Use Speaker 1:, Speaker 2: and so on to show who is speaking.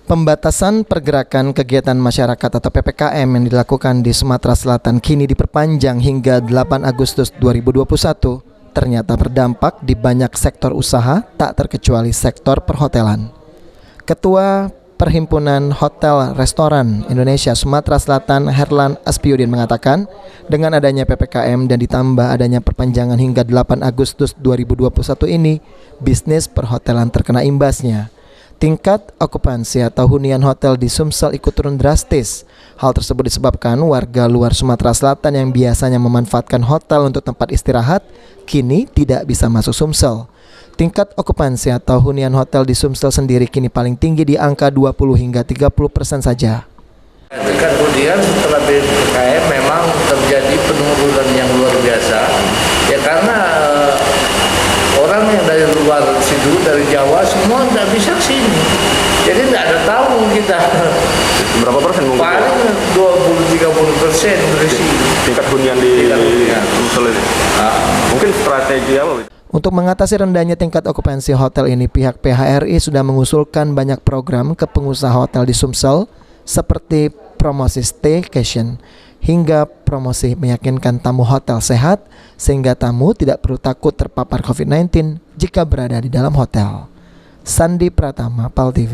Speaker 1: Pembatasan pergerakan kegiatan masyarakat atau PPKM yang dilakukan di Sumatera Selatan kini diperpanjang hingga 8 Agustus 2021 ternyata berdampak di banyak sektor usaha, tak terkecuali sektor perhotelan. Ketua Perhimpunan Hotel Restoran Indonesia Sumatera Selatan Herlan Aspiudin mengatakan, dengan adanya PPKM dan ditambah adanya perpanjangan hingga 8 Agustus 2021 ini, bisnis perhotelan terkena imbasnya. Tingkat okupansi atau hunian hotel di Sumsel ikut turun drastis. Hal tersebut disebabkan warga luar Sumatera Selatan yang biasanya memanfaatkan hotel untuk tempat istirahat, kini tidak bisa masuk Sumsel. Tingkat okupansi atau hunian hotel di Sumsel sendiri kini paling tinggi di angka 20 hingga 30% saja.
Speaker 2: Kemudian setelah PPKM memang terjadi penurunan yang luar biasa, ya karena orang yang dari luar situ, dari Jawa semua nggak bisa ke sini. Jadi nggak ada tamu kita.
Speaker 3: Berapa persen mungkin?
Speaker 2: Paling 20-30% berisi.
Speaker 3: Tingkat hunian di Sumsel ini. Mungkin strategi apa?
Speaker 1: Untuk mengatasi rendahnya tingkat okupansi hotel ini, pihak PHRI sudah mengusulkan banyak program ke pengusaha hotel di Sumsel seperti promosi staycation hingga promosi meyakinkan tamu hotel sehat sehingga tamu tidak perlu takut terpapar COVID-19 jika berada di dalam hotel. Sandi Pratama, PAL TV.